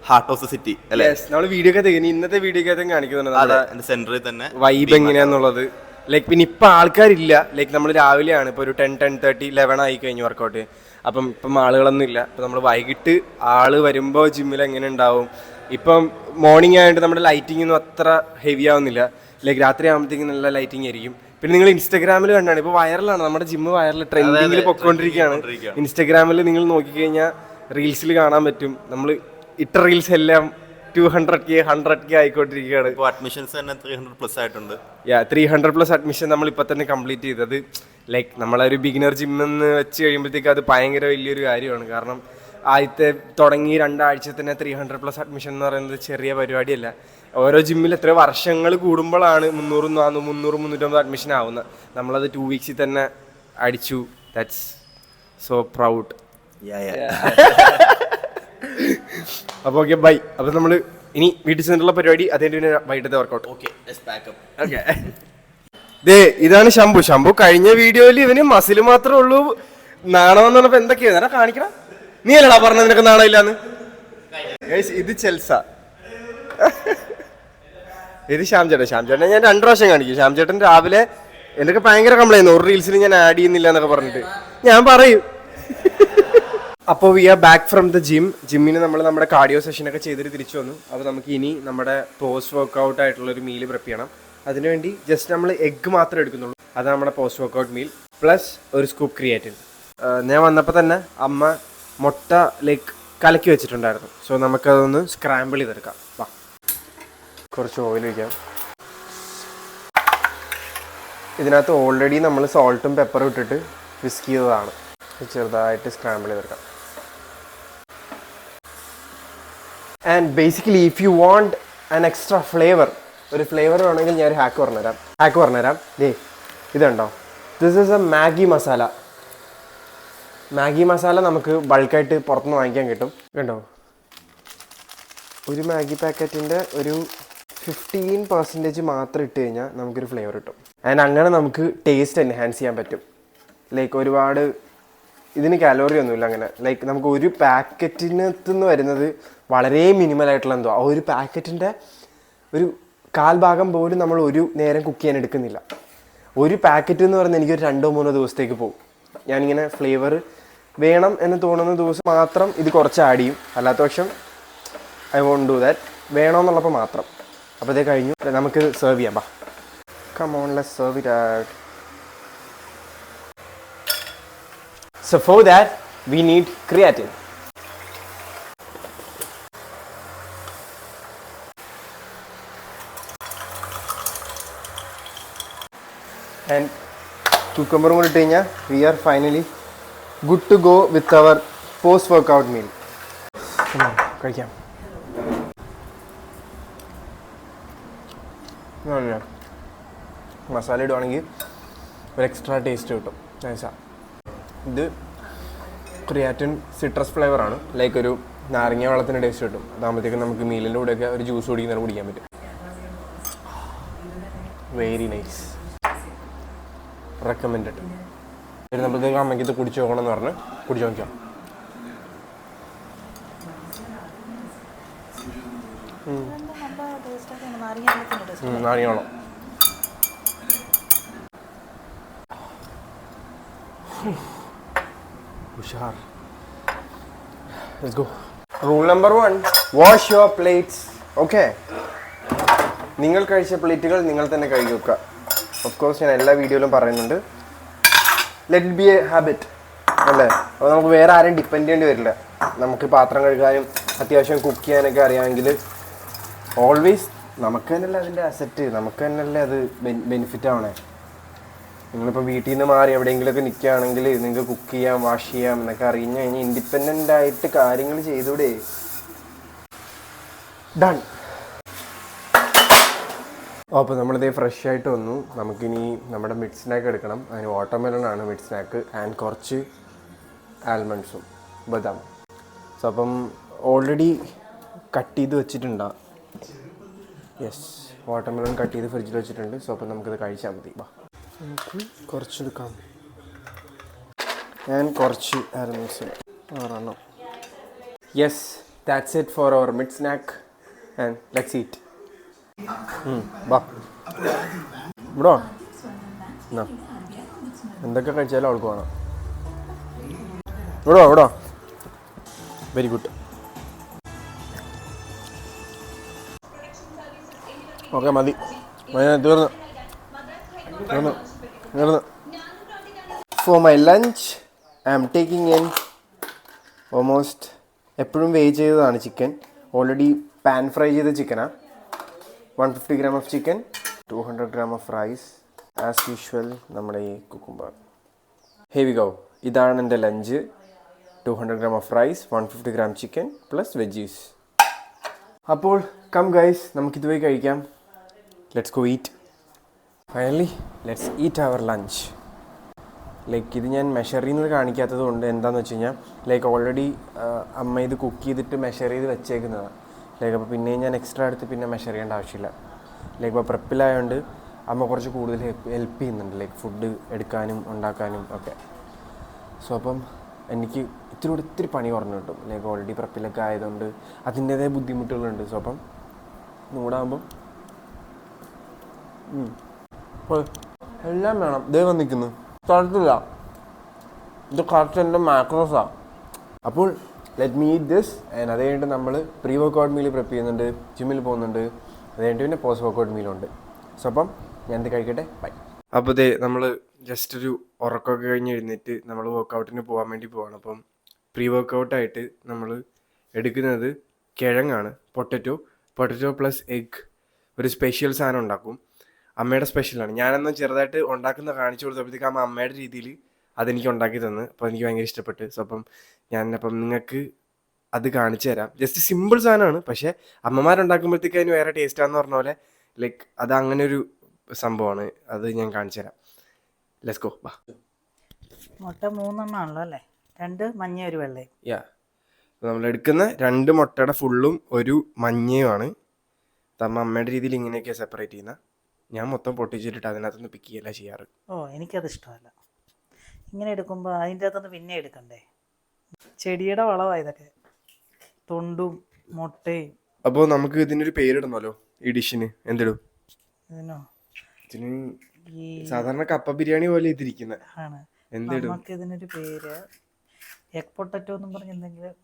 heart of the city അല്ലേ. നമ്മൾ വീഡിയോ ഇന്നത്തെ വീഡിയോ കാണിക്കുന്നുണ്ട് സെന്ററിൽ തന്നെ വൈബ് എങ്ങനെയാന്നുള്ളത്. ലൈക്ക് പിന്നെ ഇപ്പം ആൾക്കാരില്ല, ലൈക്ക് നമ്മൾ രാവിലെയാണ് ഇപ്പോൾ ഒരു 10:30 11 ആയി കഴിഞ്ഞു വർക്കൗട്ട്. ഇപ്പം ആളുകളൊന്നും ഇല്ല. അപ്പം നമ്മൾ വൈകിട്ട് ആള് വരുമ്പോൾ ജിമ്മിൽ എങ്ങനെ ഉണ്ടാവും. ഇപ്പം മോർണിംഗ് ആയതുകൊണ്ട് നമ്മുടെ ലൈറ്റിംഗ് ഒന്നും അത്ര ഹെവി ആവുന്നില്ല. ലൈക്ക് രാത്രി ആകുമ്പോഴത്തേക്കും നല്ല ലൈറ്റിംഗ് ആയിരിക്കും. പിന്നെ നിങ്ങൾ ഇൻസ്റ്റാഗ്രാമിൽ കണ്ടാണ്, ഇപ്പോൾ വൈറലാണ് നമ്മുടെ ജിമ്മ്, വൈറൽ ട്രെൻഡിങ്ങിൽ പൊയ്ക്കൊണ്ടിരിക്കുകയാണ്. ഇൻസ്റ്റാഗ്രാമിൽ നിങ്ങൾ നോക്കിക്കഴിഞ്ഞാൽ റീൽസിൽ കാണാൻ പറ്റും. നമ്മൾ ഇട്ട റീൽസ് എല്ലാം 200K 100K ആയിക്കൊണ്ടിരിക്കുകയാണ്. ഇപ്പോൾ അഡ്മിഷൻസ് തന്നെ 300+ ആയിട്ടുണ്ട്. 300+ അഡ്മിഷൻ നമ്മൾ ഇപ്പോൾ തന്നെ കംപ്ലീറ്റ് ചെയ്തത്. ലൈക്ക് നമ്മളൊരു ബിഗിനർ ജിമ്മെന്ന് വെച്ച് കഴിയുമ്പോഴത്തേക്ക് അത് ഭയങ്കര വലിയൊരു കാര്യമാണ്. കാരണം ആദ്യത്തെ തുടങ്ങി 2 ആഴ്ച തന്നെ 300+ അഡ്മിഷൻ എന്ന് പറയുന്നത് ചെറിയ പരിപാടിയല്ല. ഓരോ ജിമ്മിൽ എത്ര വർഷങ്ങൾ കൂടുമ്പോഴാണ് 300 350 അഡ്മിഷൻ ആവുന്നത്. നമ്മളത് 2 വീക്സിൽ തന്നെ അടിച്ചു. That's so proud. അപ്പോൾ ഓക്കെ ബൈ. അപ്പോൾ നമ്മൾ ഇനി വീട്ടിൽ ചെന്നിട്ടുള്ള പരിപാടി അതിൻ്റെ വൈകിട്ടത്തെ വർക്കൗട്ട്. ഓക്കെ ദേ ഇതാണ് ശംഭു. കഴിഞ്ഞ വീഡിയോയിൽ ഇവന് മസിൽ മാത്രമേ ഉള്ളൂ, നാണമെന്ന് പറഞ്ഞപ്പോൾ എന്തൊക്കെയാണ് കാണിക്കണം. നീ അല്ലടാ പറഞ്ഞത് നിനക്ക് നാണമില്ലാന്ന്. ഇത് ചെൽസ, ഇത് ശ്യാംചേട്ടൻ ഞാൻ 2 പ്രാവശ്യം കാണിക്കും. ശ്യാംചേട്ടൻ രാവിലെ എന്തൊക്കെ ഭയങ്കര കംപ്ലൈന്റ്, ഒരു റീൽസിൽ ഞാൻ ആഡ് ചെയ്യുന്നില്ല എന്നൊക്കെ പറഞ്ഞിട്ട് ഞാൻ പറയും. അപ്പോൾ we are back from the ജിമ്മിന് നമ്മൾ നമ്മുടെ കാർഡിയോ സെഷനൊക്കെ ചെയ്തിട്ട് തിരിച്ചു വന്നു. അപ്പോൾ നമുക്ക് ഇനി നമ്മുടെ പോസ്റ്റ് വർക്കൗട്ട് ആയിട്ടുള്ളൊരു മീൽ പ്രിപ്പയർ ചെയ്യണം. അതിനുവേണ്ടി ജസ്റ്റ് നമ്മൾ എഗ്ഗ് മാത്രമേ എടുക്കുന്നുള്ളൂ. അതാണ് നമ്മുടെ പോസ്റ്റ് വർക്കൗട്ട് മീൽ, പ്ലസ് ഒരു സ്കൂപ്പ് ക്രിയാറ്റിൻ. ഞാൻ വന്നപ്പോൾ തന്നെ അമ്മ മുട്ട ലൈക്ക് കലക്കി വെച്ചിട്ടുണ്ടായിരുന്നു. സോ നമുക്കതൊന്ന് സ്ക്രാമ്പിൾ ചെയ്തെടുക്കാം. വാ, കുറച്ച് ഓയിൽ വയ്ക്കാം. ഇതിനകത്ത് ഓൾറെഡി നമ്മൾ സോൾട്ടും പെപ്പറും ഇട്ടിട്ട് വിസ്ക് ചെയ്തതാണ്. ചെറുതായിട്ട് സ്ക്രാമ്പിൾ ചെയ്തെടുക്കാം. And basically if you want an extra ഒരു ഫ്ലേവർ വേണമെങ്കിൽ ഞാൻ ഒരു ഹാക്ക് പറഞ്ഞുതരാം. ഇതുണ്ടോ, this is A Maggi masala. നമുക്ക് ബൾക്കായിട്ട് പുറത്തുനിന്ന് വാങ്ങിക്കാൻ കിട്ടും. കണ്ടോ, ഒരു മാഗി പാക്കറ്റിൻ്റെ ഒരു 15% മാത്രം ഇട്ട് കഴിഞ്ഞാൽ നമുക്കൊരു ഫ്ലേവർ കിട്ടും. ആൻഡ് അങ്ങനെ നമുക്ക് ടേസ്റ്റ് എൻഹാൻസ് ചെയ്യാൻ പറ്റും. ലൈക്ക് ഒരുപാട് ഇതിന് കാലോറി ഒന്നുമില്ല അങ്ങനെ. ലൈക്ക് നമുക്ക് ഒരു പാക്കറ്റിനകത്ത് നിന്ന് വരുന്നത് വളരെ മിനിമലായിട്ടുള്ള എന്തോ, ആ ഒരു പാക്കറ്റിൻ്റെ ഒരു 1/4 ഭാഗം പോലും നമ്മൾ ഒരു നേരം കുക്ക് ചെയ്യാൻ എടുക്കുന്നില്ല. ഒരു പാക്കറ്റ് എന്ന് പറയുന്നത് എനിക്കൊരു 2-3 ദിവസത്തേക്ക് പോകും. ഞാനിങ്ങനെ ഫ്ലേവർ വേണം എന്ന് തോന്നുന്ന ദിവസം മാത്രം ഇത് കുറച്ച് ആഡ് ചെയ്യും. അല്ലാത്ത പക്ഷം ഐ വോണ്ട് ഡു ദാറ്റ്. വേണമെന്നുള്ളപ്പോൾ മാത്രം. അപ്പോൾ ഇതേ കഴിഞ്ഞു, നമുക്ക് സെർവ് ചെയ്യാം. ബാ, come on, let's serve it out. So for that we need creatine. And cucumber കൂടി ഇട്ട് കഴിഞ്ഞാൽ we are finally good to go with our post workout meal. കഴിക്കാം. മസാല ഇടുവാണെങ്കിൽ ഒരു എക്സ്ട്രാ ടേസ്റ്റ് കിട്ടും. നൈസാ. ഇത് ക്രിയാറ്റിൻ സിട്രസ് ഫ്ലേവറാണ്. ലൈക്ക് ഒരു നാരങ്ങ വെള്ളത്തിൻ്റെ ടേസ്റ്റ് കിട്ടും. അതാകുമ്പോഴത്തേക്കും നമുക്ക് മീലിൻ്റെ കൂടെയൊക്കെ ഒരു ജ്യൂസ് കുടിക്കുന്നവർ കുടിക്കാൻ പറ്റും. Very nice, recommended. നമ്മളത്തേക്ക് അമ്മയ്ക്ക് ഇത് കുടിച്ചു നോക്കണം എന്ന് പറഞ്ഞ് കുടിച്ചു നോക്കാം. നാരങ്ങ വെള്ളം. Hushar. Let's go. Rule number 1, wash your plates. Okay. നിങ്ങൾ കഴിച്ച പ്ലേറ്റുകൾ നിങ്ങൾ തന്നെ കഴുകി വെക്കുക. ഓഫ് കോഴ്സ് ഞാൻ എല്ലാ വീഡിയോയിലും പറയുന്നുണ്ട്, let it be A habit അല്ലേ. അപ്പോൾ നമുക്ക് വേറെ ആരെയും ഡിപ്പെൻഡ് ചെയ്യേണ്ടി വരില്ല. നമുക്ക് പാത്രം കഴുകാനും അത്യാവശ്യം കുക്ക് ചെയ്യാനൊക്കെ അറിയാമെങ്കിൽ ഓൾവേസ് നമുക്ക് തന്നെയല്ലേ അതിൻ്റെ അസറ്റ്, നമുക്ക് തന്നെയല്ലേ അത് ബെനിഫിറ്റ് ആവണേ. നിങ്ങളിപ്പോൾ വീട്ടിൽ നിന്ന് മാറി എവിടെയെങ്കിലുമൊക്കെ നിൽക്കുകയാണെങ്കിൽ നിങ്ങൾക്ക് കുക്ക് ചെയ്യാം, വാഷ് ചെയ്യാം എന്നൊക്കെ അറിഞ്ഞു കഴിഞ്ഞാൽ ഇൻഡിപെൻഡൻ്റ് ആയിട്ട് കാര്യങ്ങൾ ചെയ്തൂടെ. ഡൺ. അപ്പോൾ നമ്മളിതേ ഫ്രഷ് ആയിട്ട് വന്നു. നമുക്കിനി നമ്മുടെ മിഡ് സ്നാക്ക് എടുക്കണം. അതിന് വാട്ടർമെലണാണ് മിഡ് സ്നാക്ക് ആൻഡ് കുറച്ച് ആൽമണ്ട്സും ബദാം. സോ അപ്പം ഓൾറെഡി കട്ട് ചെയ്ത് വെച്ചിട്ടുണ്ടാ. യെസ്, വാട്ടർമെലൺ കട്ട് ചെയ്ത് ഫ്രിഡ്ജിൽ വെച്ചിട്ടുണ്ട്. സോ അപ്പം നമുക്കിത് കഴിച്ചാൽ മതി. വാ, നമുക്ക് കുറച്ചെടുക്കാം. ഞാൻ കുറച്ച് almonds 6 yes, that's it for our mid snack and let's eat. വാ ഇവിടോ എന്നാ എന്തൊക്കെ കഴിച്ചാലും അവൾക്ക് വേണം. ഇവിടോ വെരി ഗുഡ്. ഓക്കെ മതി, തീർന്നു. For my lunch I am taking in almost എപ്പോഴും വെയ് ചെയ്തതാണ് ചിക്കൻ. ഓൾറെഡി പാൻ ഫ്രൈ ചെയ്ത ചിക്കനാണ്. 150 gram of chicken, 200 gram of rice, as usual നമ്മുടെ ഈ കുക്കുംബർ. Here we go. ഇതാണ് എൻ്റെ lunch. 200 gram of rice, 150 gram chicken plus veggies. അപ്പോൾ കം ഗൈസ്, നമുക്കിത് പോയി കഴിക്കാം. Let's go eat. Finally let's eat our lunch. Like ഇത് ഞാൻ മെഷർ ചെയ്യുന്നത് കാണിക്കാത്തത് കൊണ്ട് എന്താണെന്ന് വെച്ച് കഴിഞ്ഞാൽ ലൈക്ക് ഓൾറെഡി അമ്മ ഇത് കുക്ക് ചെയ്തിട്ട് മെഷർ ചെയ്ത് വെച്ചേക്കുന്നതാണ്. ലൈക്ക് അപ്പോൾ പിന്നെയും ഞാൻ എക്സ്ട്രാ എടുത്ത് പിന്നെ മെഷർ ചെയ്യേണ്ട ആവശ്യമില്ല. ലൈക്ക് ഇപ്പോൾ പ്രെപ്പിലായതുകൊണ്ട് അമ്മ കുറച്ച് കൂടുതൽ ഹെൽപ്പ് ചെയ്യുന്നുണ്ട് ലൈക്ക് ഫുഡ് എടുക്കാനും ഉണ്ടാക്കാനും ഒക്കെ. സോ അപ്പം എനിക്ക് ഇത്തിരി പണി കുറഞ്ഞു കിട്ടും. ലൈക്ക് ഓൾറെഡി പ്രെപ്പിലൊക്കെ ആയതുകൊണ്ട് അതിൻ്റേതായ ബുദ്ധിമുട്ടുകളുണ്ട്. സോ അപ്പം നൂടാകുമ്പം എല്ലാം വേണം. ഇതേ വന്നിരിക്കുന്നു തരത്തില്ല. ഇത് കറക്റ്റ് എൻ്റെ മാക്രോസാണ്. അപ്പോൾ let me eat this. And അത് കഴിഞ്ഞിട്ട് നമ്മൾ പ്രീ വർക്കൗട്ട് മീൽ പ്രിപ്പ് ചെയ്യുന്നുണ്ട്, ജിമ്മിൽ പോകുന്നുണ്ട്. അത് കഴിഞ്ഞിട്ട് പിന്നെ പോസ്റ്റ് വർക്കൗട്ട് മീലുണ്ട്. സോ അപ്പം ഞാൻ ഇത് കഴിക്കട്ടെ. ബൈ. അപ്പോൾ ഇതേ നമ്മൾ ജസ്റ്റ് ഒരു ഉറക്കമൊക്കെ കഴിഞ്ഞ് എഴുന്നേറ്റ് നമ്മൾ വർക്കൗട്ടിന് പോകാൻ വേണ്ടി പോവാണ്. അപ്പം പ്രീ വർക്കൗട്ടായിട്ട് നമ്മൾ എടുക്കുന്നത് കിഴങ്ങാണ്. Potato plus egg. ഒരു സ്പെഷ്യൽ സാധനം ഉണ്ടാക്കും. അമ്മയുടെ സ്പെഷ്യലാണ്. ഞാനൊന്നും ചെറുതായിട്ട് ഉണ്ടാക്കുന്ന കാണിച്ചു കൊടുത്തപ്പോഴത്തേക്ക് അമ്മയുടെ രീതിയിൽ അതെനിക്ക് ഉണ്ടാക്കി തന്ന്. അപ്പോൾ എനിക്ക് ഭയങ്കര ഇഷ്ടപ്പെട്ട്. സോ അപ്പം നിങ്ങൾക്ക് അത് കാണിച്ചു തരാം. ജസ്റ്റ് സിമ്പിൾ സാധനമാണ്, പക്ഷേ അമ്മമാരുണ്ടാക്കുമ്പോഴത്തേക്ക് അതിന് വേറെ ടേസ്റ്റാന്ന് പറഞ്ഞ പോലെ ലൈക്ക് അത് അങ്ങനെ ഒരു സംഭവമാണ്. അത് ഞാൻ കാണിച്ചു തരാം. Let's go. ബാ. മുട്ട 3 എണ്ണമാണല്ലോ അല്ലേ? 2 മഞ്ഞ ഒരു വെള്ളയും. യാ, നമ്മൾ എടുക്കുന്ന 2 മുട്ടയുടെ ഫുള്ളും ഒരു മഞ്ഞയുമാണ്. അമ്മയുടെ രീതിയിൽ ഇങ്ങനെയൊക്കെയാണ് സെപ്പറേറ്റ് ചെയ്യുന്നത്. ഞാൻ മൊത്തം പൊട്ടിച്ചിട്ട് അതിനകത്തുനിന്ന് പിക്ക് ചെയ്യല്ല ചെയ്യാറ്. ഓ, എനിക്കത് ഇഷ്ടമല്ല. ഇങ്ങനെ എടുക്കുമ്പോൾ അതിൻ്റെ അകത്തുനിന്ന് പിന്നെ എടുക്കണ്ടേ. ചെടിയുടെ വളമാണ് ഇതൊക്കെ, തൊണ്ടും മുട്ടയും. അപ്പോൾ നമുക്ക് ഇതിനൊരു പേരിടണമല്ലോ ഈ ഡിഷിന്. എന്തിടും? ഇതിനോ? ഇതിന് സാധാരണ കപ്പ ബിരിയാണി പോലെ ഇതിരിക്കുന്നത് ആണ്. എന്തിടും? നമുക്ക് ഇതിനൊരു പേര് എഗ് പൊട്ടറ്റോ എന്നും പറഞ്ഞ് എന്തെങ്കിലും.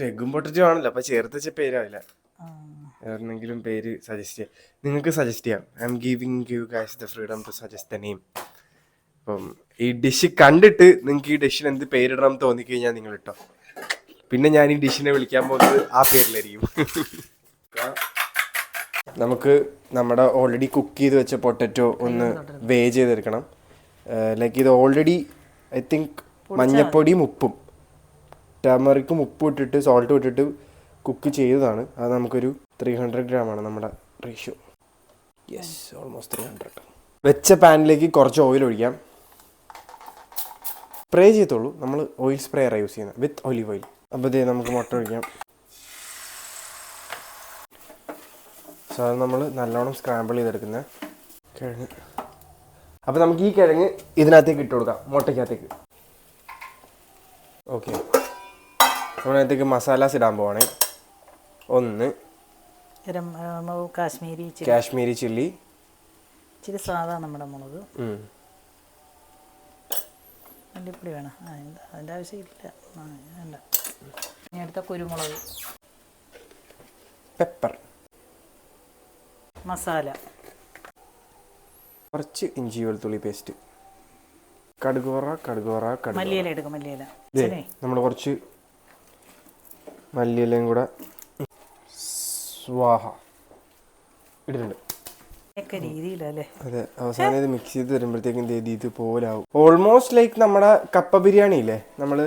എഗും പൊട്ടറ്റോ ആണല്ലോ, അപ്പോൾ ചേർത്ത് വെച്ച പേരാവില്ല. ഏതെങ്കിലും പേര് സജസ്റ്റ് ചെയ്യാം. നിങ്ങൾക്ക് സജസ്റ്റ് ചെയ്യാം. I'm giving you guys the freedom to suggest the name. അപ്പം ഈ ഡിഷ് കണ്ടിട്ട് നിങ്ങൾക്ക് ഈ ഡിഷിന് എന്ത് പേരിടണം തോന്നിക്കഴിഞ്ഞാൽ നിങ്ങൾ ഇട്ടോ. പിന്നെ ഞാൻ ഈ ഡിഷിനെ വിളിക്കാൻ പോകുന്നത് ആ പേരിലായിരിക്കും. നമുക്ക് നമ്മുടെ ഓൾറെഡി കുക്ക് ചെയ്ത് വെച്ച പൊട്ടറ്റോ ഒന്ന് വേ ചെയ്തെടുക്കണം. ലൈക്ക് ഇത് ഓൾറെഡി ഐ തിങ്ക് മഞ്ഞപ്പൊടിയും ഉപ്പും ടർമറിക്കും ഉപ്പും ഇട്ടിട്ട് സോൾട്ടും ഇട്ടിട്ട് കുക്ക് ചെയ്തതാണ്. അത് നമുക്കൊരു 300 ഗ്രാമാണ് നമ്മുടെ റേഷ്യോ. Yes, almost 300. വെച്ച പാനിലേക്ക് കുറച്ച് ഓയിൽ ഒഴിക്കാം. സ്പ്രേ ചെയ്തോളൂ. നമ്മൾ ഓയിൽ സ്പ്രേയറാണ് യൂസ് ചെയ്യുന്നത് വിത്ത് ഒലിവ് ഓയിൽ. അപ്പോൾ ഇതേ നമുക്ക് മുട്ട ഒഴിക്കാം. സോ അത് നമ്മൾ നല്ലോണം സ്ക്രാമ്പിൾ ചെയ്തെടുക്കുന്ന കിഴങ്ങ്. അപ്പോൾ നമുക്ക് ഈ കിഴങ്ങ് ഇതിനകത്തേക്ക് ഇട്ട് കൊടുക്കാം, മുട്ടയ്ക്കകത്തേക്ക്. ഓക്കെ, നമ്മളതിനകത്തേക്ക് മസാലാസ് ഇടാൻ പോവാണ്. 1 കാശ്മീരി ചില്ലി, ഇച്ചിരി സാധാ നമ്മുടെ മുളക്, മല്ലിപ്പൊടി വേണം. അതിൻ്റെ ആവശ്യമില്ല, വേണ്ട. ഇനി അടുത്ത കുരുമുളക്, പെപ്പർ, മസാല, കുറച്ച് ഇഞ്ചി വെളുത്തുള്ളി പേസ്റ്റ്, കടുകുവറ കടുകുവറ കടുക് മല്ലിയില എടുക്കും, മല്ലിയില. നമ്മൾ കുറച്ച് മല്ലിയിലയും കൂടെ സ്വാഹ ഇട്ടിട്ടുണ്ട്. രീതിയിലല്ലേ? അതെ, അവസാനം ഇത് മിക്സ് ചെയ്ത് വരുമ്പോഴത്തേക്കും ഇതുപോലെ ആവും. ഓൾമോസ്റ്റ് ലൈക്ക് നമ്മുടെ കപ്പ ബിരിയാണി ഇല്ലേ നമ്മൾ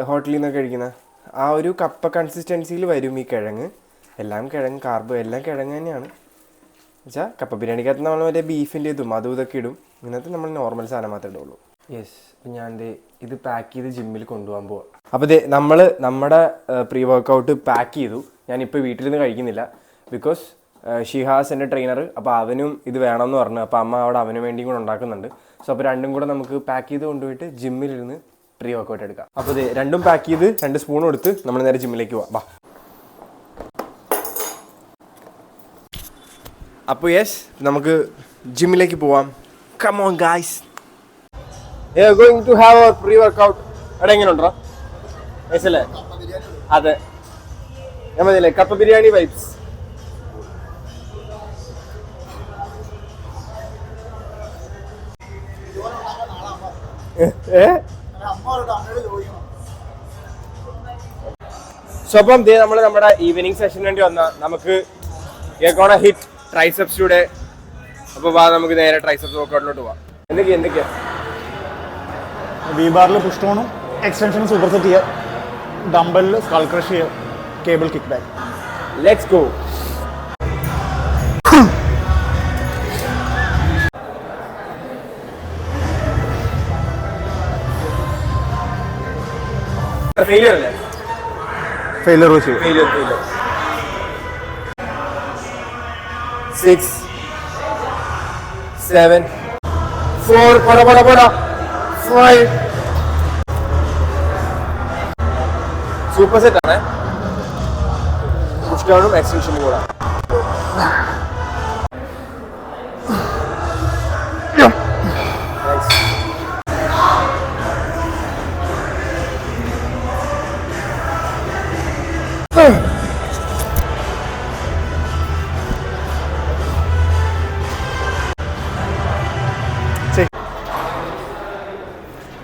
ഹോട്ടലിൽ നിന്നൊക്കെ കഴിക്കുന്ന ആ ഒരു കപ്പ കൺസിസ്റ്റൻസിയിൽ വരും ഈ കിഴങ്ങ്. എല്ലാം കിഴങ്ങ്, കാർബ് എല്ലാം കിഴങ്ങ് തന്നെയാണ്. എന്നുവെച്ചാൽ കപ്പ ബിരിയാണിക്കകത്ത് നമ്മൾ മറ്റേ ബീഫിൻ്റെ ഇതും അതും ഇതൊക്കെ ഇടും. ഇങ്ങനത്തെ നമ്മൾ നോർമൽ സാധനം മാത്രമേ ഇടുള്ളൂ. യെസ്, അപ്പം ഞാൻ ഇത് പാക്ക് ചെയ്ത് ജിമ്മിൽ കൊണ്ടുപോകാൻ പോവാം. അപ്പോൾ നമ്മൾ നമ്മുടെ പ്രീ വർക്കൗട്ട് പാക്ക് ചെയ്തു. ഞാനിപ്പോൾ വീട്ടിലിരുന്ന് കഴിക്കുന്നില്ല. ബിക്കോസ് ഷിഹാസ് എൻ്റെ ട്രെയിനർ, അപ്പോൾ അവനും ഇത് വേണമെന്ന് പറഞ്ഞു. അപ്പോൾ അമ്മ അവിടെ അവന് വേണ്ടിയും കൂടെ ഉണ്ടാക്കുന്നുണ്ട്. സോ അപ്പോൾ രണ്ടും കൂടെ നമുക്ക് പാക്ക് ചെയ്ത് കൊണ്ടുപോയിട്ട് ജിമ്മിലിരുന്ന് പ്രീ വർക്കൗട്ട് എടുക്കാം. അപ്പോൾ രണ്ടും പാക്ക് ചെയ്ത് 2 സ്പൂൺ കൊടുത്ത് നമ്മൾ നേരെ ജിമ്മിലേക്ക് പോവാം. വാ. അപ്പോൾ യെസ്, നമുക്ക് ജിമ്മിലേക്ക് പോവാം. Come on guys, we are going to have a pre workout. അവിടെ എങ്ങനെ ഉണ്ടോ? നൈസല്ലേ? അതെ, ഞാൻ മതിയല്ലേ കപ്പ ബിരിയാണി വൈബ്സ്. സോ അപ്പം നമ്മൾ നമ്മുടെ ഈവനിങ് സെഷന് വേണ്ടി വന്ന നമുക്ക് ഹിറ്റ് ട്രൈസെപ്സ് ടുഡേ. അപ്പോൾ വാ, നമുക്ക് നേരെ ട്രൈസെപ്സ് വർക്കൗട്ടിലോട്ട് പോവാം. എന്തൊക്കെയാ വി ബാറിൽ പുഷ് ഡൗണും എക്സ്റ്റൻഷനും സൂപ്പർ സെറ്റ് ചെയ്യുക, ഡംബലിൽ സ്കൾ ക്രഷ് ചെയ്യുക, cable kick back. Let's go. Failure അല്ലേ? ഫെയിലിയർ ചെയ്യും. ഫെയിലിയർ 6 7 4 പോടാ 5. സൂപ്പർ സെറ്റ് ആണ്. പുഷ് ഡൗണും എക്സ്റ്റൻഷനും കൂടെ.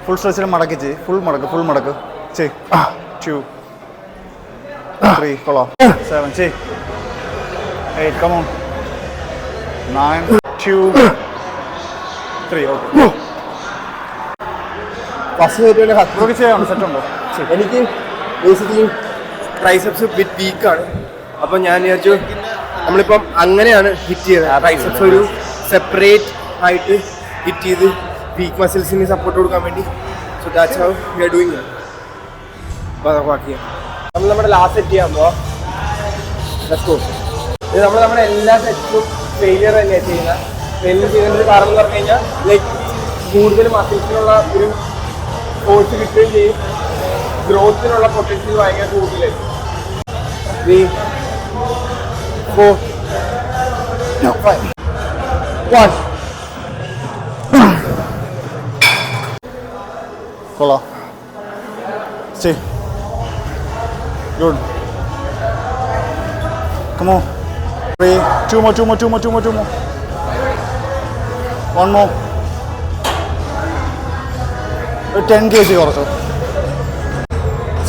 ഫുൾ സ്ട്രെച്ചിൽ മടക്കി ചെയ്യ്. ഫുൾ മടക്ക് ചെയ്. 2 3 കൊള്ളാം. 7 ചെയ്. 8 come on. 9 2 3 ഓക്കെ. ഫസ്റ്റ് ചെയ്യാം. സെറ്റ് ഉണ്ടോ? എനിക്ക് ബേസിക്കലി ട്രൈസെപ്സ് ബിറ്റ് വീക്കാണ്. അപ്പം ഞാൻ വിചാരിച്ചു നമ്മളിപ്പം അങ്ങനെയാണ് ഹിറ്റ് ചെയ്തത്. ട്രൈസെപ്സ് ഒരു സെപ്പറേറ്റ് ആയിട്ട് ഹിറ്റ് ചെയ്ത് വീക്ക് മസിൽസിന് സപ്പോർട്ട് കൊടുക്കാൻ വേണ്ടി. So that's how we are doing. അപ്പോൾ നമുക്ക് ബാക്കി ചെയ്യാം. നമ്മൾ നമ്മുടെ ലാസ്റ്റ് സെറ്റ് ചെയ്യാൻ പോവാം. Let's go. ഇത് നമ്മുടെ എല്ലാ സെറ്റും ഫെയിലിയർ തന്നെയാണ് ചെയ്യുന്നത്. ഫെയിലിയർ ചെയ്യുന്നതിൻ്റെ കാരണം എന്ന് പറഞ്ഞു കഴിഞ്ഞാൽ ലൈക്ക് കൂടുതൽ മസിൽസിനുള്ള ഒരു ഫോഴ്സ് കിട്ടുകയും ചെയ്യും. ഗ്രോത്തിനുള്ള പൊട്ടൻഷ്യൽ ഭയങ്കര കൂടുതലായിരിക്കും. 3 4 5 1. കൊള്ളാം. ചെയ്. Good. Come on. 3 2 more 1 more. 10 kg കുറച്ച്.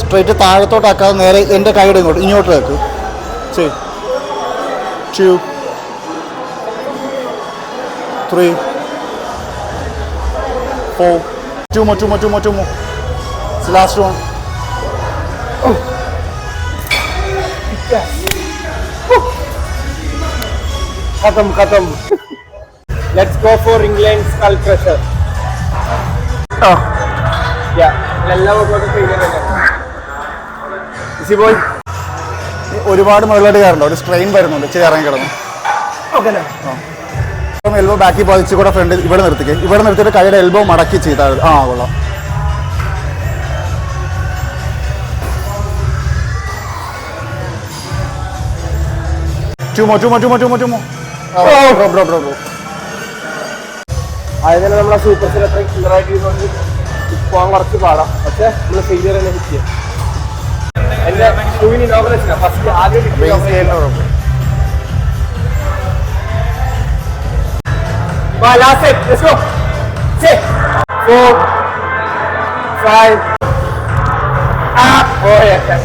സ്ട്രൈറ്റ് താഴത്തോട്ടാക്കാതെ നേരെ എൻ്റെ കൈയുടെ ഇങ്ങോട്ട് വെക്ക്. ചെയ്. 2 3 4 2 more. It's the last one. Khatam. Let's go for England skull crusher. ഒരുപാട് മുകളിലോട്ട് കയറണ്ടോ? ഒരു സ്ട്രെയിൻ വരുന്നുണ്ട്. ഇച്ചിരി ഇറങ്ങി കിടന്നു. എൽബോ ബാക്കി പതിച്ച് കൂടെ ഫ്രണ്ട് ഇവിടെ നിർത്തിക്കേ. ഇവിടെ നിർത്തിയിട്ട് കൈയുടെ എൽബോ മടക്കി ചെയ്താൽ കൊള്ളാം. Two more. Bro. അതിനെ നമ്മളെ സൂപ്പർ സെറ്റ് അത്രയും ക്ലിയറായിട്ട് ചെയ്തുകൊണ്ട് പോകാൻ കുറച്ച് പാടാം. പക്ഷെ നമ്മൾ ഫെയിലിയർ തന്നെ ഹിറ്റ് ചെയ്യാം. എൻ്റെ ഷൂവിന് ഇനോഗ്രേഷനാണ് ഫസ്റ്റ് ആദ്യം last set. Let's go. 4, 5. Oh yeah.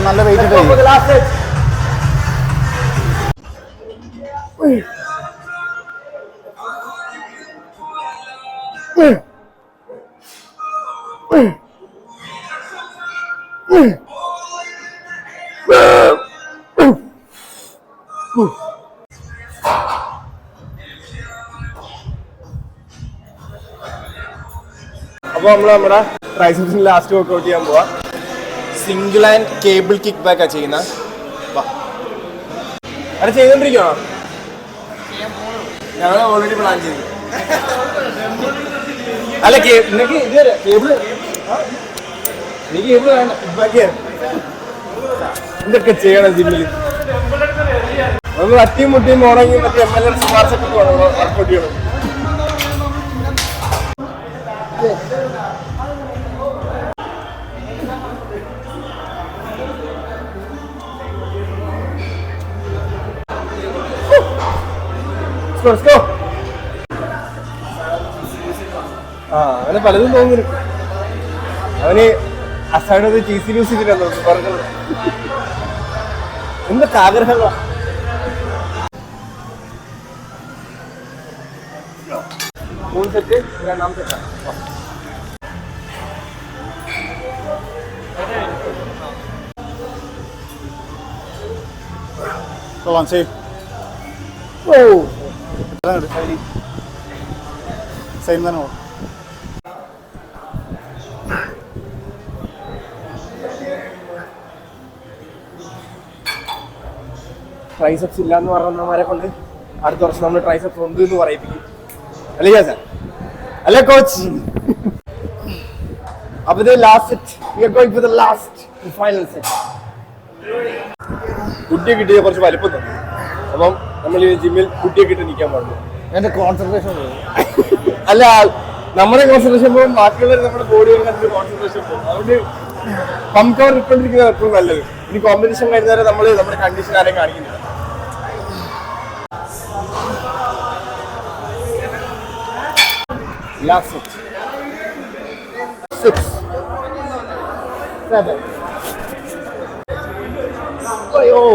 നല്ല wait Go for the last set. അപ്പോൾ നമ്മൾ നമ്മുടെ ട്രൈസെപ്സിന് ലാസ്റ്റ് വർക്ക്ഔട്ട് ചെയ്യാൻ പോവാ. സിംഗിൾ ആൻഡ് കേബിൾ കിക്ക് ബാക്കാ ചെയ്യുന്ന. അത് ചെയ്തോണ്ടിരിക്കണോ? ഞങ്ങൾ ഓൾറെഡി പ്ലാൻ ചെയ്തു. അല്ല നിനക്ക് ഇതുവരെ കേബിള് എനിക്ക് കേബിള് വേണ്ട. എന്തൊക്കെ ചെയ്യണം ജിമ്മിൽ? നമ്മൾ അട്ടിയും മുട്ടിയും പോകണമെങ്കിൽ മറ്റേ MLA ശുപാർശൊക്കെ വേണം വർക്കൗട്ട് ചെയ്യണം. Let's go. അവന് പലതും തോന്നുന്നു. അവന് അസൈഡ് ചീസി യൂസ് ചെയ്തിട്ടാണ് പറഞ്ഞത്. എന്തൊക്കെ ആഗ്രഹങ്ങളാ. മൂന്ന് സെറ്റ്, രണ്ടാമത്തെ സെറ്റാണ്. സെയിം തന്നെ ട്രൈസെപ്സ് ഇല്ല എന്ന് പറഞ്ഞവന്മാരെ കൊണ്ട് അടുത്ത വർഷം നമ്മൾ ട്രൈസെപ്സ് ഉണ്ട് എന്ന് പറയിപ്പിക്കും. അല്ലേ സാർ? അല്ലേ കോച്ച്? അപ്പൊ ഇത് last set. We are going for the last final set. കുട്ടിയെ കിട്ടിയ കുറച്ച് വലിപ്പം തന്നെ. അപ്പം നമ്മൾ ഈ ജിമ്മിൽ കുട്ടിയെ കിട്ടി നിൽക്കാൻ പാടുള്ളൂ. എന്റെ കോൺസെൻട്രേഷൻ അല്ല, നമ്മുടെ കോൺസെൻട്രേഷൻ പോകും, ബാക്കിയുള്ളവർ നമ്മുടെ ബോഡി കോൺസെൻട്രേഷൻ പോകും. അതുകൊണ്ട് പമ്പ് കവർ ഇട്ടുകൊണ്ടിരിക്കുന്നത് എപ്പോഴും നല്ലത്. ഇനി കോമ്പറ്റീഷൻ കഴിഞ്ഞാൽ നമ്മൾ നമ്മുടെ കണ്ടീഷൻ ആരെയും കാണിക്കുന്നില്ല. Last set. 6, 7. Oh.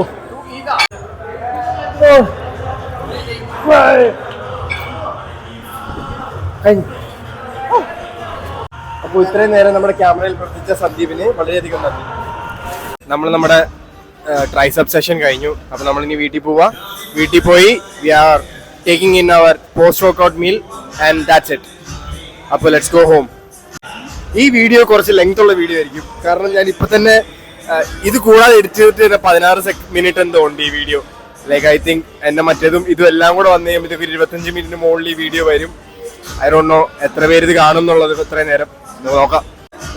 4, 5. അപ്പോൾ ഇത്രയും നേരം നമ്മുടെ ക്യാമറയിൽ പ്രവർത്തിച്ച സന്ദീപിന് വളരെയധികം നന്ദി. നമ്മൾ നമ്മുടെ ട്രൈസെപ്പ് സെഷൻ കഴിഞ്ഞു. അപ്പോൾ നമ്മളിനി വീട്ടിൽ പോവാ. വീട്ടിൽ പോയി we are taking in our post workout meal and that's it. അപ്പോൾ ലെറ്റ്സ് ഗോ ഹോം. ഈ വീഡിയോ കുറച്ച് ലെങ്ത് ഉള്ള വീഡിയോ ആയിരിക്കും. കാരണം ഞാൻ ഇപ്പം തന്നെ ഇത് കൂടാതെ എഡിറ്റ് ചെയ്തിട്ട് 16 മിനിറ്റ് എന്തോ ഉണ്ട് ഈ വീഡിയോ. ലൈക്ക് ഐ തിങ്ക് എൻ്റെ മറ്റേതും ഇതും എല്ലാം കൂടെ വന്നു കഴിയുമ്പോഴത്തേക്ക് 25 മിനിറ്റിന് മുകളിൽ ഈ വീഡിയോ വരും. ഐ ഡോണ്ട് നോ എത്ര പേര് ഇത് കാണും എന്നുള്ളത് ഇത്രയും നേരം നോക്കാം.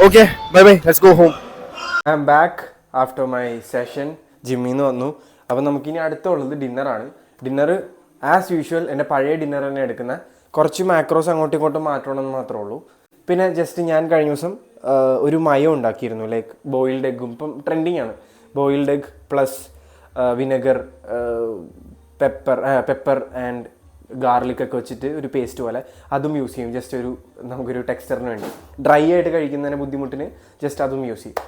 Okay, bye bye, let's go home. I am back after my session. ജിമ്മിൽ നിന്ന് വന്നു. അപ്പം നമുക്കിനി അടുത്തുള്ളത് ഡിന്നറാണ്. ഡിന്നർ ആസ് യൂഷ്വൽ എൻ്റെ പഴയ ഡിന്നർ തന്നെ എടുക്കുന്ന. കുറച്ച് മാക്രോസ് അങ്ങോട്ടും ഇങ്ങോട്ടും മാറ്റണമെന്ന് മാത്രമേ ഉള്ളൂ. പിന്നെ ജസ്റ്റ് ഞാൻ കഴിഞ്ഞ ദിവസം ഒരു മയം ഉണ്ടാക്കിയിരുന്നു. ലൈക്ക് ബോയിൽഡ് എഗ്ഗും ഇപ്പം ട്രെൻഡിങ് ആണ്. Boiled egg plus vinegar, pepper and garlic ഒക്കെ വെച്ചിട്ട് ഒരു പേസ്റ്റ് പോലെ അതും യൂസ് ചെയ്യും. ജസ്റ്റ് ഒരു നമുക്കൊരു ടെക്സ്ചറിന് വേണ്ടി. ഡ്രൈ ആയിട്ട് കഴിക്കുന്നതിന് ബുദ്ധിമുട്ടിന് ജസ്റ്റ് അതും യൂസ് ചെയ്യും.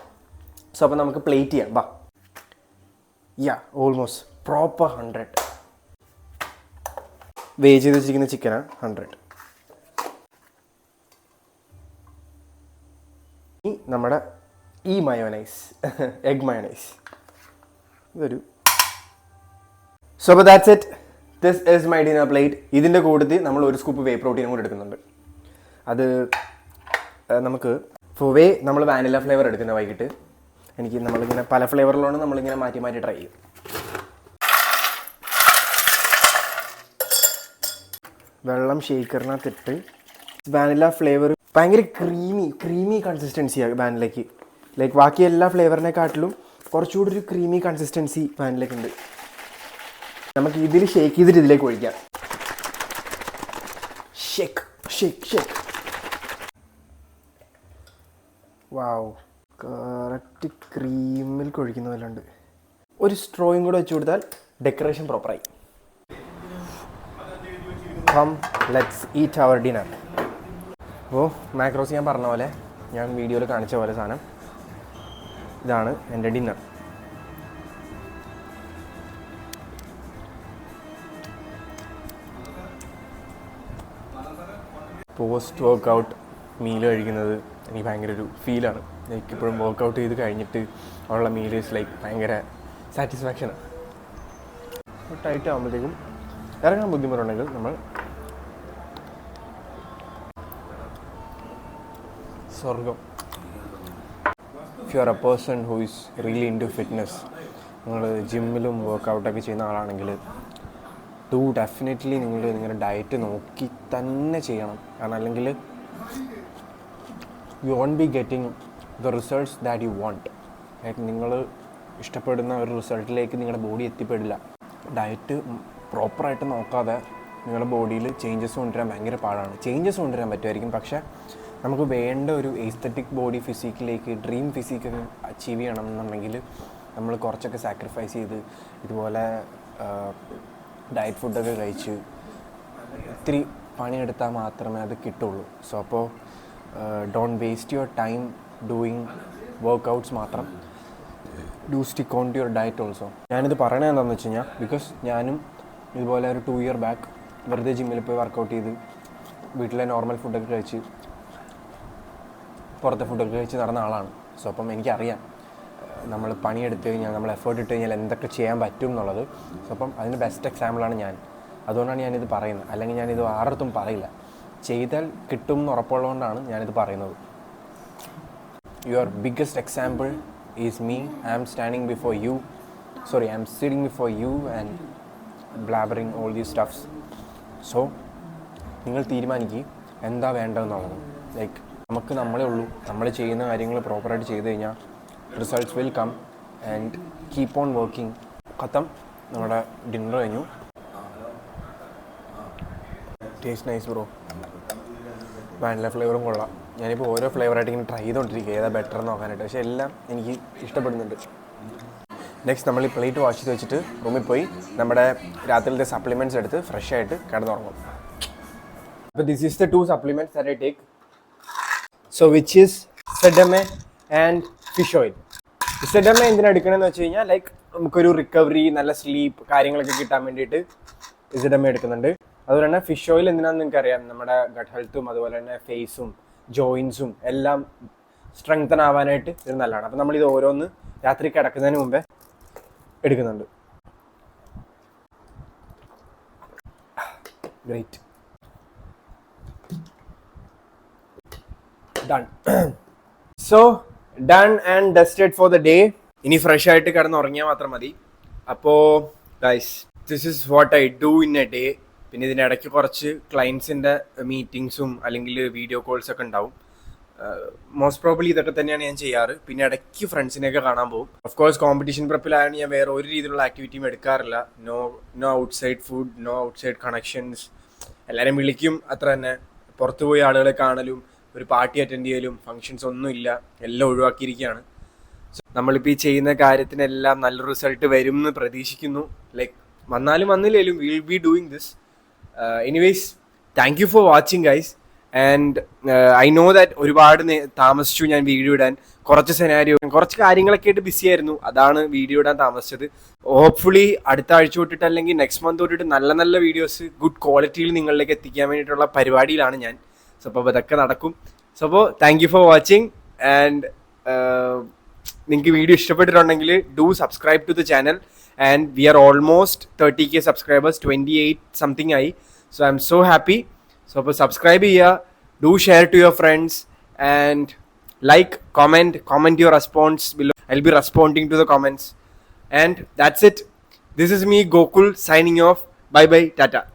സോ അപ്പോൾ നമുക്ക് പ്ലേറ്റ് ചെയ്യാം. ബാ, യാ, ഓൾമോസ്റ്റ് പ്രോപ്പർ 100. വേ ചെയ്ത് വെച്ചിരിക്കുന്ന ചിക്കനാണ് 100. നമ്മുടെ ഈ മയോനൈസ്, എഗ് മയോനൈസ്, ഇതൊരു. സോ അപ്പോൾ that's it. This is my dinner plate. ഇതിൻ്റെ കൂട്ടത്തിൽ നമ്മൾ ഒരു സ്കൂപ്പ് വേ പ്രോട്ടീനും കൂടെ എടുക്കുന്നുണ്ട്. അത് നമുക്ക് ഫോർ വേ നമ്മൾ വാനില ഫ്ലേവർ എടുക്കുന്ന വൈകിട്ട്. എനിക്ക് നമ്മളിങ്ങനെ പല ഫ്ലേവറിലാണ് നമ്മളിങ്ങനെ മാറ്റി മാറ്റി ട്രൈ ചെയ്യും. വെള്ളം ഷേക്കറിനകത്തിട്ട് വാനില ഫ്ലേവർ ഭയങ്കര ക്രീമി കൺസിസ്റ്റൻസിയാണ് വാനിലയ്ക്ക്. ലൈക്ക് ബാക്കി എല്ലാ ഫ്ലേവറിനെക്കാട്ടിലും കുറച്ചുകൂടി ഒരു ക്രീമി കൺസിസ്റ്റൻസി വാനിലയ്ക്ക് ഉണ്ട്. നമുക്ക് ഇതിൽ ഷേക്ക് ചെയ്തിട്ട് ഇതിലേക്ക് ഒഴിക്കാം. Shake shake shake. Wow, correct ക്രീമിൽ കൊഴിക്കുന്ന പോലെ ഉണ്ട്. ഒരു സ്ട്രോയും കൂടെ വെച്ച് കൊടുത്താൽ ഡെക്കറേഷൻ പ്രോപ്പറായി. Come, let's eat our dinner. അപ്പോൾ മാക്രോസ് ഞാൻ പറഞ്ഞ പോലെ, ഞാൻ വീഡിയോയിൽ കാണിച്ച പോലെ സാധനം ഇതാണ് എൻ്റെ ഡിന്നർ. പോസ്റ്റ് വർക്കൗട്ട് മീൽ കഴിക്കുന്നത് എനിക്ക് ഭയങ്കര ഒരു ഫീലാണ്. എനിക്കിപ്പോഴും വർക്കൗട്ട് ചെയ്ത് കഴിഞ്ഞിട്ട് ഉള്ള മീൽ ഈസ് ലൈക്ക് ഭയങ്കര സാറ്റിസ്ഫാക്ഷനാണ്. ടൈറ്റ് ആകുമ്പോഴത്തേക്കും ഇറങ്ങാൻ ബുദ്ധിമുട്ടുണ്ടെങ്കിൽ നമ്മൾ സ്വർഗം. If you are a person who is really into fitness, നിങ്ങൾ ജിമ്മിലും വർക്കൗട്ടൊക്കെ ചെയ്യുന്ന ആളാണെങ്കിൽ ഡെഫിനറ്റ്ലി നിങ്ങൾ നിങ്ങളുടെ ഡയറ്റ് നോക്കി തന്നെ ചെയ്യണം. കാരണം അല്ലെങ്കിൽ you won't be getting the results that you want. Like നിങ്ങൾ ഇഷ്ടപ്പെടുന്ന ഒരു റിസൾട്ടിലേക്ക് നിങ്ങളുടെ ബോഡി എത്തിപ്പെടില്ല. ഡയറ്റ് പ്രോപ്പറായിട്ട് നോക്കാതെ നിങ്ങളുടെ ബോഡിയിൽ ചേഞ്ചസ് കൊണ്ടുവരാൻ ഭയങ്കര പാടാണ്. ചേഞ്ചസ് കൊണ്ടുവരാൻ പറ്റുമായിരിക്കും, പക്ഷേ നമുക്ക് വേണ്ട ഒരു എസ്തെറ്റിക് ബോഡി ഫിസിക്കിലേക്ക്, ഡ്രീം ഫിസിക്കൊക്കെ അച്ചീവ് ചെയ്യണം എന്നുണ്ടെങ്കിൽ നമ്മൾ കുറച്ചൊക്കെ സാക്രിഫൈസ് ചെയ്ത് ഇതുപോലെ ഡയറ്റ് ഫുഡൊക്കെ കഴിച്ച് ഇത്തിരി പണിയെടുത്താൽ മാത്രമേ അത് കിട്ടുള്ളൂ. സോ അപ്പോൾ don't waste your time doing workouts മാത്രം. Do stick on to your diet also. ഞാനിത് പറയണത് എന്താണെന്ന് വെച്ച് കഴിഞ്ഞാൽ, ബിക്കോസ് ഞാനും ഇതുപോലെ ഒരു 2 year ബാക്ക് വെറുതെ ജിമ്മിൽ പോയി വർക്കൗട്ട് ചെയ്ത് വീട്ടിലെ നോർമൽ ഫുഡൊക്കെ കഴിച്ച് പുറത്തെ ഫുഡൊക്കെ കഴിച്ച് നടന്ന ആളാണ്. സോ അപ്പം എനിക്കറിയാം നമ്മൾ പണിയെടുത്ത് കഴിഞ്ഞാൽ, നമ്മൾ എഫേർട്ട് ഇട്ട് കഴിഞ്ഞാൽ എന്തൊക്കെ ചെയ്യാൻ പറ്റും എന്നുള്ളത്. സോ അപ്പം അതിന് ബെസ്റ്റ് എക്സാമ്പിളാണ് ഞാൻ. അതുകൊണ്ടാണ് ഞാനിത് പറയുന്നത്. അല്ലെങ്കിൽ ഞാനിത് ആരുടെ പറയില്ല. ചെയ്താൽ കിട്ടും എന്ന് ഉറപ്പുള്ളതുകൊണ്ടാണ് ഞാനിത് പറയുന്നത്. Your biggest example is me. I am standing before you, sorry I am sitting before you and blabbering all these stuffs. So നിങ്ങൾ തീരുമാനിക്കുക എന്താ വേണ്ടതെന്നുള്ളത്. ലൈക്ക് നമുക്ക് നമ്മളേ ഉള്ളൂ. നമ്മൾ ചെയ്യുന്ന കാര്യങ്ങൾ പ്രോപ്പറായിട്ട് ചെയ്ത് കഴിഞ്ഞാൽ results will come and keep on working. ഖത്തം. നമ്മുടെ ഡിന്നർ കഴിഞ്ഞു. Taste nice bro. വാനില ഫ്ലേവറും കൊള്ളാം. ഞാനിപ്പോൾ ഓരോ ഫ്ലേവറായിട്ട് ഇങ്ങനെ ട്രൈ ചെയ്തുകൊണ്ടിരിക്കുക ഏതാ ബെറ്റർ എന്ന് നോക്കാനായിട്ട്. പക്ഷേ എല്ലാം എനിക്ക് ഇഷ്ടപ്പെടുന്നുണ്ട്. നെക്സ്റ്റ് നമ്മൾ ഈ പ്ലേറ്റ് വാഷ് ചെയ്ത് വെച്ചിട്ട് റൂമിൽ പോയി നമ്മുടെ രാത്രിയിലത്തെ സപ്ലിമെൻറ്റ്സ് എടുത്ത് ഫ്രഷ് ആയിട്ട് കിടന്നുറങ്ങും. അപ്പോൾ this is the 2 supplements that I take. So which is Sedame and fish oil. Sedame എന്തിനാണ് എടുക്കണമെന്ന് വെച്ച് കഴിഞ്ഞാൽ, ലൈക്ക് നമുക്കൊരു റിക്കവറി, നല്ല സ്ലീപ്പ് കാര്യങ്ങളൊക്കെ കിട്ടാൻ വേണ്ടിയിട്ട് Sedame എടുക്കുന്നുണ്ട്. അതുപോലെ തന്നെ ഫിഷ് ഓയിൽ എന്തിനാണെന്ന് നിങ്ങൾക്ക് അറിയാം. നമ്മുടെ ഗട്ട് ഹെൽത്തും അതുപോലെ തന്നെ ഫേസും ജോയിൻസും എല്ലാം സ്ട്രെങ്തൻ ആവാനായിട്ട് ഇത് നല്ലതാണ്. അപ്പോൾ നമ്മളിത് ഓരോന്ന് രാത്രി കിടക്കുന്നതിന് മുമ്പേ എടുക്കുന്നുണ്ട്. Great. Done. So done and dusted for the day. ഇനി ഫ്രഷ് ആയിട്ട് കിടന്ന് ഉറങ്ങിയാൽ മാത്രം മതി. അപ്പോൾ guys, this is what I do in A day. പിന്നെ ഇതിനിടയ്ക്ക് കുറച്ച് ക്ലയൻസിൻ്റെ മീറ്റിങ്സും അല്ലെങ്കിൽ വീഡിയോ കോൾസൊക്കെ ഉണ്ടാവും. മോസ്റ്റ് പ്രോബ്ലി ഇതൊക്കെ തന്നെയാണ് ഞാൻ ചെയ്യാറ്. പിന്നെ ഇടയ്ക്ക് ഫ്രണ്ട്സിനെയൊക്കെ കാണാൻ പോകും. ഓഫ് കോഴ്സ് കോമ്പറ്റീഷൻ പ്രിപ്പിലായാണ് ഞാൻ വേറെ ഒരു രീതിയിലുള്ള ആക്ടിവിറ്റിയും എടുക്കാറില്ല. No outside food, no outside connections. എല്ലാവരും വിളിക്കും, അത്ര തന്നെ. പുറത്തു പോയി ആളുകളെ കാണലും ഒരു പാർട്ടി അറ്റൻഡ് ചെയ്യലും ഫങ്ഷൻസ് ഒന്നുമില്ല, എല്ലാം ഒഴിവാക്കിയിരിക്കുകയാണ്. നമ്മളിപ്പോൾ ഈ ചെയ്യുന്ന കാര്യത്തിനെല്ലാം നല്ല റിസൾട്ട് വരും എന്ന് പ്രതീക്ഷിക്കുന്നു. ലൈക്ക് വന്നാലും വന്നില്ലേലും will be doing this. Anyways, thank you for watching guys. And I know that ഒരുപാട് താമസിച്ചു ഞാൻ വീഡിയോ ഇടാൻ. കുറച്ച് കാര്യങ്ങളൊക്കെ ആയിട്ട് ബിസി ആയിരുന്നു. അതാണ് വീഡിയോ ഇടാൻ താമസിച്ചത്. ഹോപ്പ്ഫുള്ളി അടുത്ത ആഴ്ച തൊട്ടിട്ട് അല്ലെങ്കിൽ നെക്സ്റ്റ് മന്ത് തൊട്ടിട്ട് നല്ല നല്ല വീഡിയോസ് ഗുഡ് ക്വാളിറ്റിയിൽ നിങ്ങളിലേക്ക് എത്തിക്കാൻ വേണ്ടിയിട്ടുള്ള പരിപാടിയിലാണ് ഞാൻ. സോ അപ്പോൾ ഇതൊക്കെ നടക്കും. സോ അപ്പോൾ thank you for watching. And നിങ്ങൾക്ക് വീഡിയോ ഇഷ്ടപ്പെട്ടിട്ടുണ്ടെങ്കിൽ do subscribe to the channel. And we are almost 30K subscribers, 28 something ആയി. So I'm so happy. So അപ്പോൾ സബ്സ്ക്രൈബ് ചെയ്യുക, do share to your friends and like, comment your response below. I'll be responding to the comments. And that's it. This is me, Gokul, signing off. Bye bye, tata.